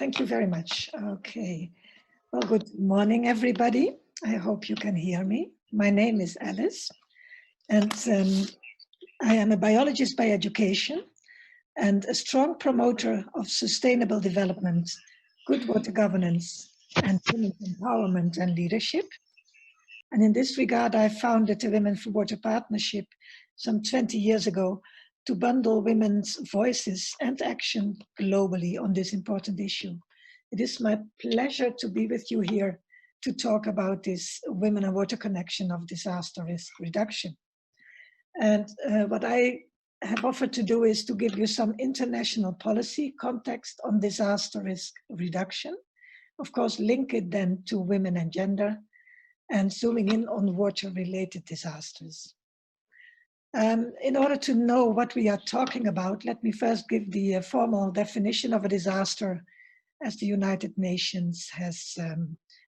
Thank you very much. Okay. Well, good morning, everybody. I hope you can hear me. My name is Alice, and I am a biologist by education and a strong promoter of sustainable development, good water governance, and women's empowerment and leadership. And in this regard, I founded the Women for Water Partnership some 20 years ago to bundle women's voices and action globally on this important issue. It is my pleasure to be with you here to talk about this women and water connection of disaster risk reduction. And what I have offered to do is to give you some international policy context on disaster risk reduction. Of course, link it then to women and gender, and zooming in on water-related disasters. In order to know what we are talking about, let me first give the formal definition of a disaster as the United Nations has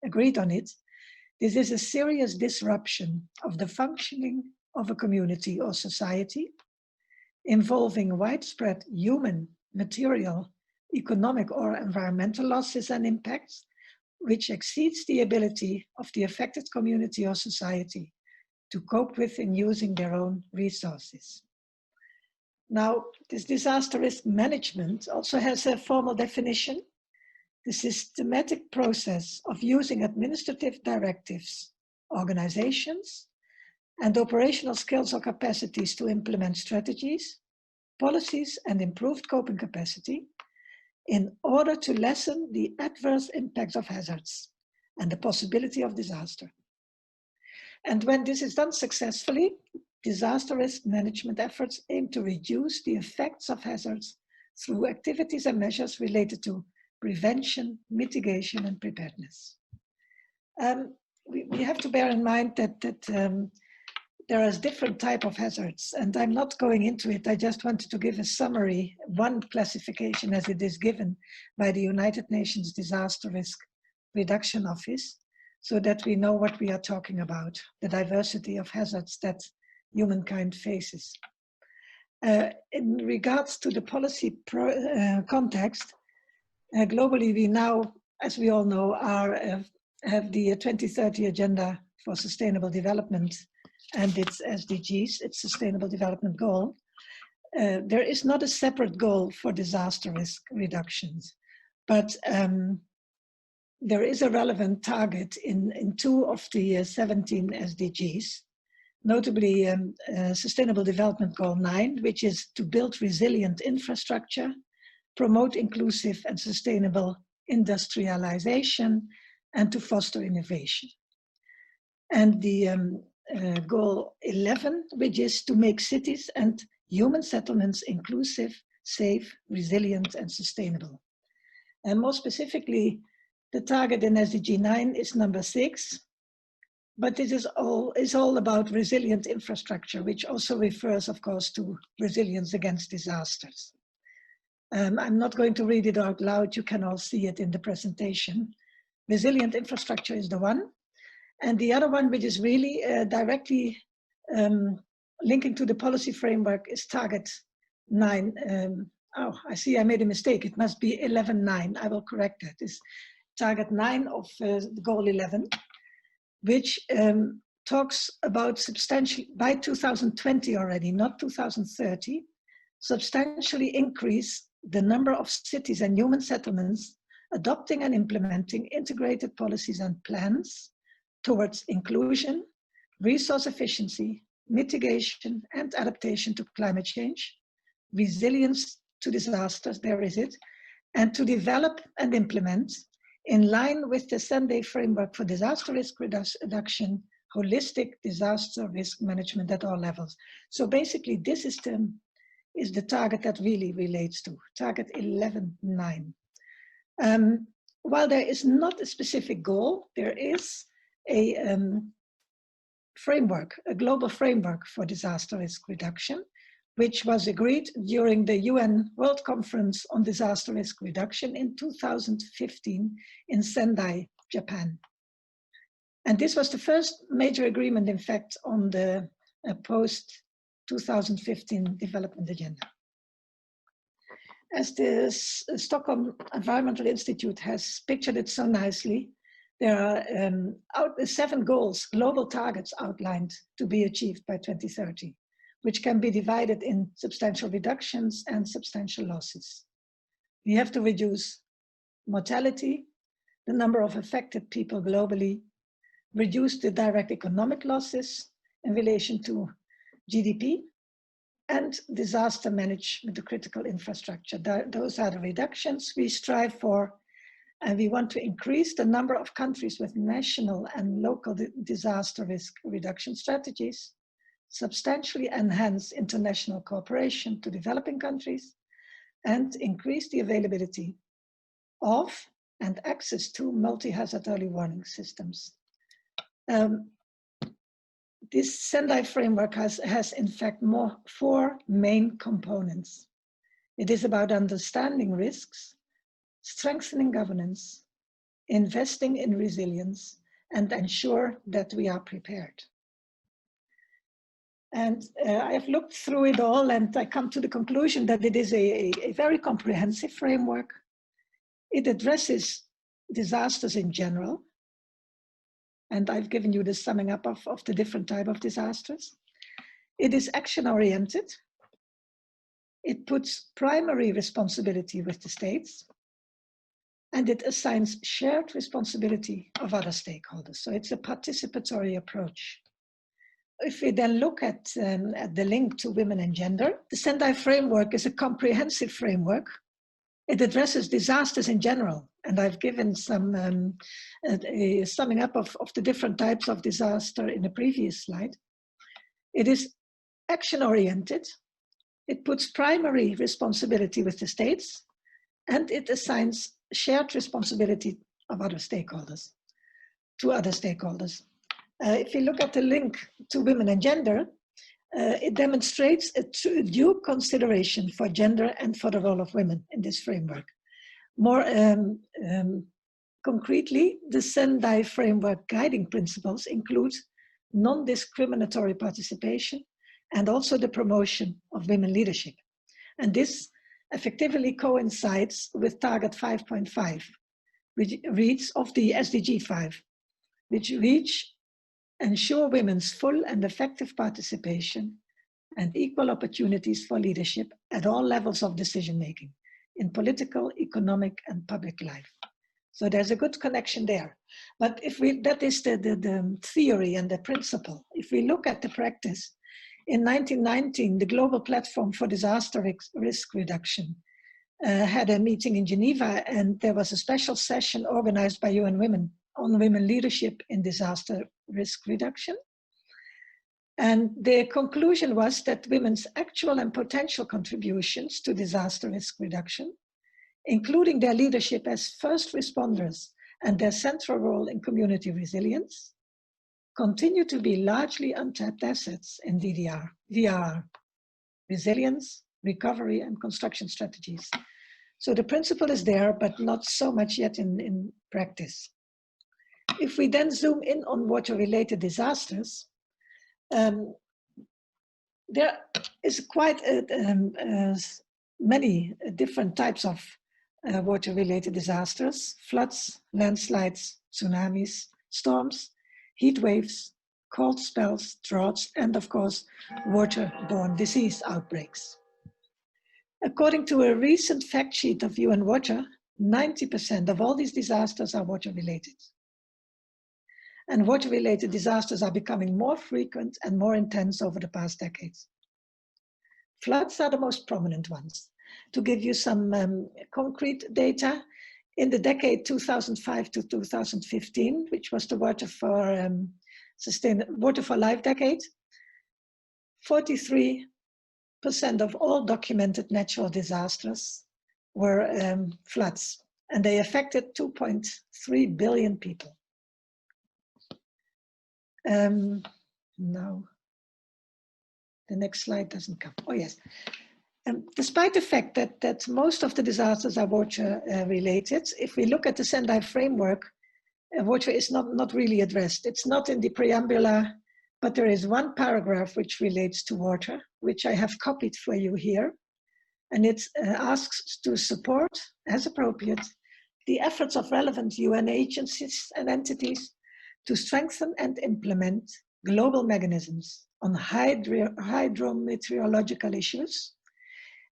agreed on it. This is a serious disruption of the functioning of a community or society involving widespread human, material, economic or environmental losses and impacts, which exceeds the ability of the affected community or society to cope with in using their own resources. Now, this disaster risk management also has a formal definition: the systematic process of using administrative directives, organizations, and operational skills or capacities to implement strategies, policies, and improved coping capacity in order to lessen the adverse impacts of hazards and the possibility of disaster. And when this is done successfully, disaster risk management efforts aim to reduce the effects of hazards through activities and measures related to prevention, mitigation, and preparedness. We have to bear in mind that there are different types of hazards, and I'm not going into it. I just wanted to give a summary, one classification as it is given by the United Nations Disaster Risk Reduction Office, so that we know what we are talking about, the diversity of hazards that humankind faces. In regards to the policy context, globally we now, as we all know, have the 2030 Agenda for Sustainable Development and its SDGs, its Sustainable Development Goal. There is not a separate goal for disaster risk reductions, but there is a relevant target in 2 of the 17 SDGs, notably Sustainable Development Goal 9, which is to build resilient infrastructure, promote inclusive and sustainable industrialization, and to foster innovation. And the Goal 11, which is to make cities and human settlements inclusive, safe, resilient, and sustainable. And more specifically, the target in SDG 9 is number 6, but it is all about resilient infrastructure, which also refers, of course, to resilience against disasters. I'm not going to read it out loud. You can all see it in the presentation. Resilient infrastructure is the one. And the other one, which is really directly linking to the policy framework, is target 9. Oh, I see I made a mistake. It must be 11.9. I will correct that. It's target 9 of Goal 11, which talks about substantially, by 2020 already, not 2030, substantially increase the number of cities and human settlements adopting and implementing integrated policies and plans towards inclusion, resource efficiency, mitigation and adaptation to climate change, resilience to disasters, there is it, and to develop and implement in line with the Sunday framework for disaster risk reduction, holistic disaster risk management at all levels. So basically this is the target that really relates to, target 11.9. While there is not a specific goal, there is a framework, a global framework for disaster risk reduction, which was agreed during the UN World Conference on Disaster Risk Reduction in 2015 in Sendai, Japan. And this was the first major agreement, in fact, on the post-2015 development agenda. As the Stockholm Environmental Institute has pictured it so nicely, there are 7 goals, global targets outlined to be achieved by 2030, which can be divided in substantial reductions and substantial losses. We have to reduce mortality, the number of affected people globally, reduce the direct economic losses in relation to GDP, and disaster management, the critical infrastructure. Those are the reductions we strive for, and we want to increase the number of countries with national and local disaster risk reduction strategies, substantially enhance international cooperation to developing countries, and increase the availability of and access to multi-hazard early warning systems. This Sendai framework has in fact 4 main components. It is about understanding risks, strengthening governance, investing in resilience, and ensure that we are prepared. And I have looked through it all, and I come to the conclusion that it is a very comprehensive framework. It addresses disasters in general, and I've given you the summing up of the different types of disasters. It is action-oriented. It puts primary responsibility with the states, and it assigns shared responsibility of other stakeholders. So it's a participatory approach. If we then look at the link to women and gender, the Sendai framework is a comprehensive framework. It addresses disasters in general, and I've given some a summing up of the different types of disaster in the previous slide. It is action-oriented. It puts primary responsibility with the states, and it assigns shared responsibility of other stakeholders to other stakeholders. If you look at the link to women and gender, it demonstrates a due consideration for gender and for the role of women in this framework. More concretely, the Sendai framework guiding principles include non-discriminatory participation and also the promotion of women leadership. And this effectively coincides with target 5.5, which reads of the SDG 5, which ensure women's full and effective participation and equal opportunities for leadership at all levels of decision-making in political, economic, and public life. So there's a good connection there. But that is the theory and the principle. If we look at the practice, in 1919, the Global Platform for Disaster Risk Reduction had a meeting in Geneva, and there was a special session organized by UN Women on women leadership in disaster risk reduction. And the conclusion was that women's actual and potential contributions to disaster risk reduction, including their leadership as first responders and their central role in community resilience, continue to be largely untapped assets in DDR, resilience, recovery, and construction strategies. So the principle is there, but not so much yet in practice. If we then zoom in on water-related disasters, there is quite many different types of water-related disasters: floods, landslides, tsunamis, storms, heat waves, cold spells, droughts, and of course, waterborne disease outbreaks. According to a recent fact sheet of UN Water, 90% of all these disasters are water-related. And water-related disasters are becoming more frequent and more intense over the past decades. Floods are the most prominent ones. To give you some concrete data, in the decade 2005 to 2015, which was the Water for Life decade, 43% of all documented natural disasters were floods, and they affected 2.3 billion people. No, the next slide doesn't come. Oh yes. Despite the fact that most of the disasters are water related, if we look at the Sendai framework, water is not really addressed. It's not in the preambula, but there is one paragraph which relates to water, which I have copied for you here. and it asks to support, as appropriate, the efforts of relevant UN agencies and entities to strengthen and implement global mechanisms on hydrometeorological issues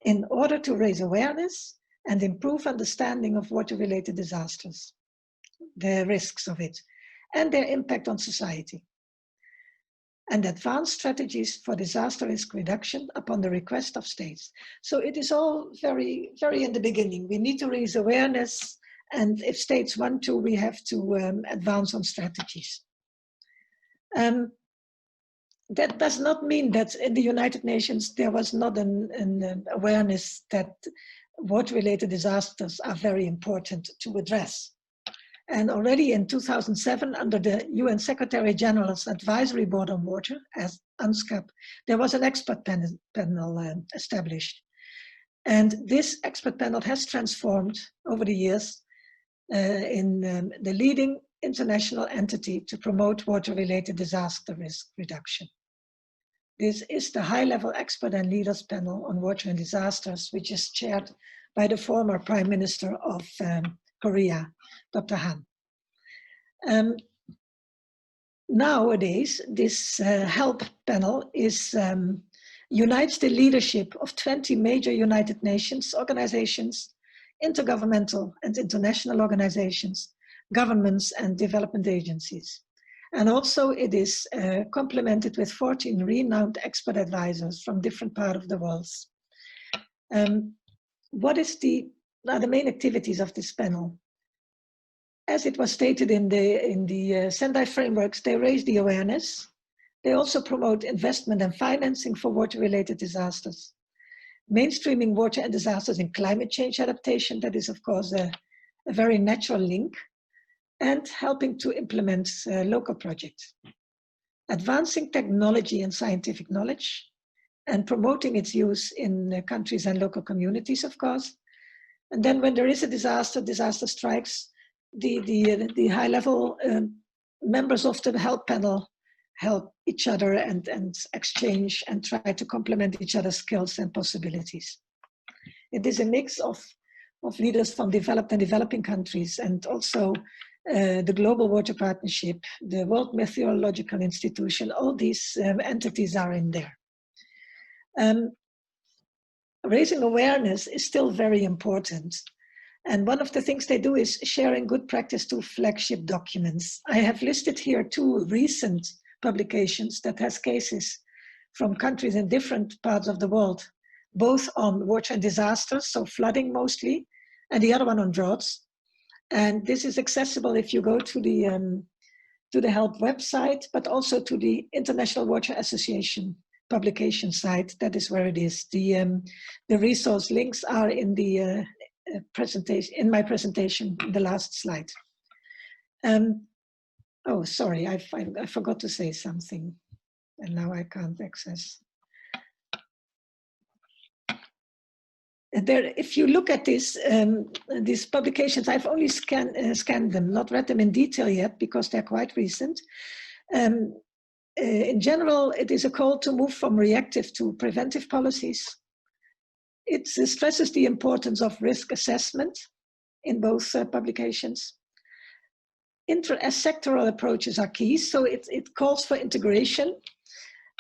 in order to raise awareness and improve understanding of water-related disasters, the risks of it, and their impact on society, and advance strategies for disaster risk reduction upon the request of states. So it is all very, very in the beginning. We need to raise awareness, and if states want to, we have to advance on strategies. That does not mean that in the United Nations there was not an awareness that water-related disasters are very important to address. And already in 2007, under the UN Secretary General's Advisory Board on Water, as UNSCAP, there was an expert panel established. And this expert panel has transformed over the years in the leading international entity to promote water-related disaster risk reduction. This is the high-level expert and leaders panel on water and disasters, which is chaired by the former Prime Minister of Korea, Dr. Han. Nowadays, this HELP panel unites the leadership of 20 major United Nations organizations, intergovernmental and international organizations, governments and development agencies. And also it is complemented with 14 renowned expert advisors from different parts of the world. What are the main activities of this panel? As it was stated in the Sendai frameworks, they raise the awareness. They also promote investment and financing for water-related disasters. Mainstreaming water and disasters in climate change adaptation, that is of course a very natural link, and helping to implement local projects. Advancing technology and scientific knowledge, and promoting its use in countries and local communities, of course. And then when there is a disaster strikes, the high-level members of the HELP panel help each other and exchange and try to complement each other's skills and possibilities. It is a mix of leaders from developed and developing countries, and also the Global Water Partnership, the World Meteorological Institution, all these entities are in there. Raising awareness is still very important. And one of the things they do is sharing good practice to flagship documents. I have listed here 2 recent publications that has cases from countries in different parts of the world, both on water and disasters, so flooding mostly, and the other one on droughts. And this is accessible if you go to the HELP website, but also to the International Water Association publication site. That is where it is. The resource links are in the presentation, in my presentation, the last slide. Oh, sorry, I forgot to say something, and now I can't access. There, if you look at these publications, I've only scanned them, not read them in detail yet because they're quite recent. In general, it is a call to move from reactive to preventive policies. It stresses the importance of risk assessment in both publications. Sectoral approaches are key, so it calls for integration.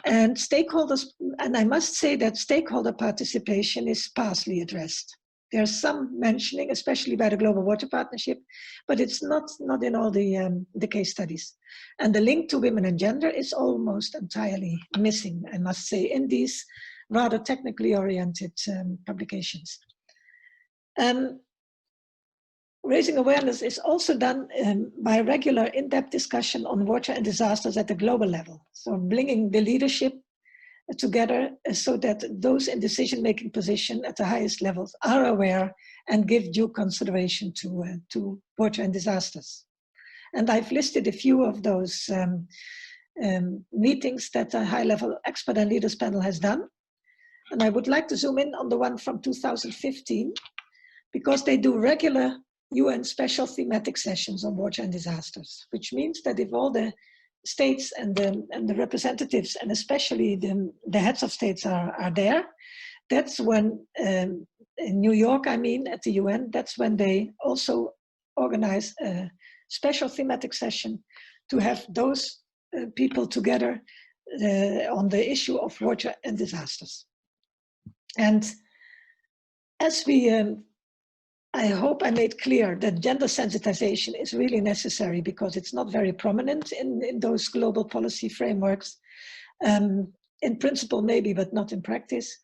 And stakeholders, and I must say that stakeholder participation is sparsely addressed. There's some mentioning, especially by the Global Water Partnership, but it's not in all the case studies. And the link to women and gender is almost entirely missing, I must say, in these rather technically oriented publications. Raising awareness is also done by regular in-depth discussion on water and disasters at the global level. So bringing the leadership together so that those in decision-making position at the highest levels are aware and give due consideration to water and disasters. And I've listed a few of those meetings that a high-level expert and leaders panel has done. And I would like to zoom in on the one from 2015, because they do regular UN special thematic sessions on water and disasters, which means that if all the states and the representatives, and especially the heads of states are there, That's when, in New York, I mean, at the UN, that's when they also organize a special thematic session to have those people together on the issue of water and disasters. And as we, I hope I made clear that gender sensitization is really necessary because it's not very prominent in those global policy frameworks. In principle, maybe, but not in practice.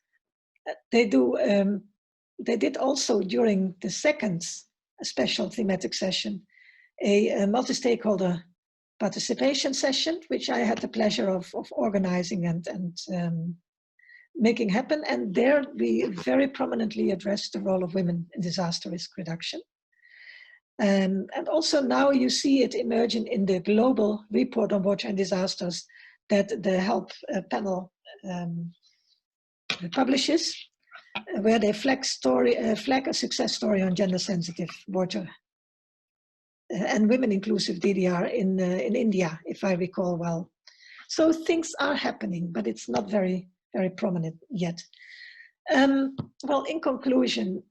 They did also during the second special thematic session, a multi-stakeholder participation session, which I had the pleasure of organizing and making happen. And there we very prominently addressed the role of women in disaster risk reduction. And also now you see it emerging in the global report on water and disasters that the HELP panel publishes, where they flag a success story on gender-sensitive water and women-inclusive DDR in India, if I recall well. So things are happening, but it's not very, very prominent yet. Well, in conclusion,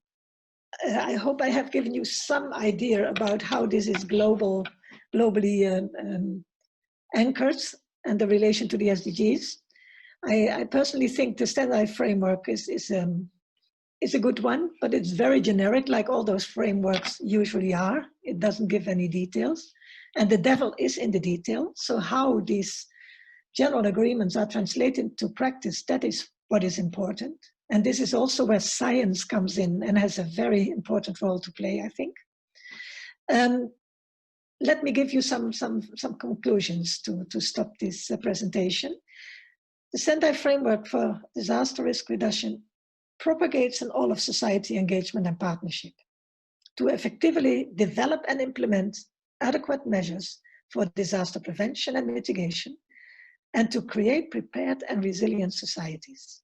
I hope I have given you some idea about how this is globally anchored and the relation to the SDGs. I personally think the standardized framework is a good one, but it's very generic, like all those frameworks usually are. It doesn't give any details. And the devil is in the detail. So how these general agreements are translated to practice, that is what is important. And this is also where science comes in and has a very important role to play, I think. Let me give you some conclusions to stop this presentation. The Sendai Framework for Disaster Risk Reduction propagates an all-of-society engagement and partnership to effectively develop and implement adequate measures for disaster prevention and mitigation, and to create prepared and resilient societies.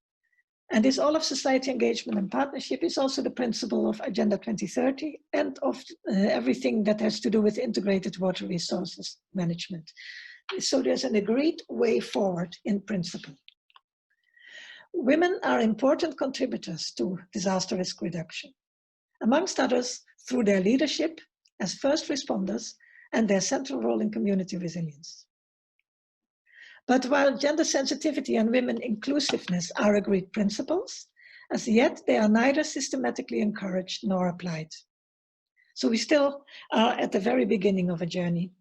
And this all-of-society engagement and partnership is also the principle of Agenda 2030 and of everything that has to do with integrated water resources management. So there's an agreed way forward in principle. Women are important contributors to disaster risk reduction, amongst others through their leadership as first responders and their central role in community resilience. But while gender sensitivity and women inclusiveness are agreed principles, as yet they are neither systematically encouraged nor applied. So we still are at the very beginning of a journey.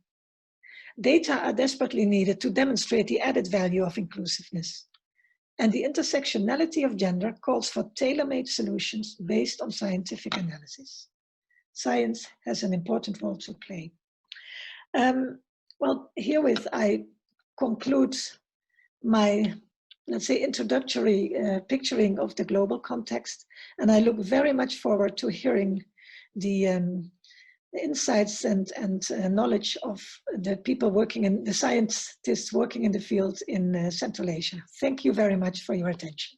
Data are desperately needed to demonstrate the added value of inclusiveness. And the intersectionality of gender calls for tailor-made solutions based on scientific analysis. Science has an important role to play. Well, herewith I conclude my, let's say, introductory picturing of the global context. And I look very much forward to hearing the insights and knowledge of the people working in, the scientists working in the field in Central Asia. Thank you very much for your attention.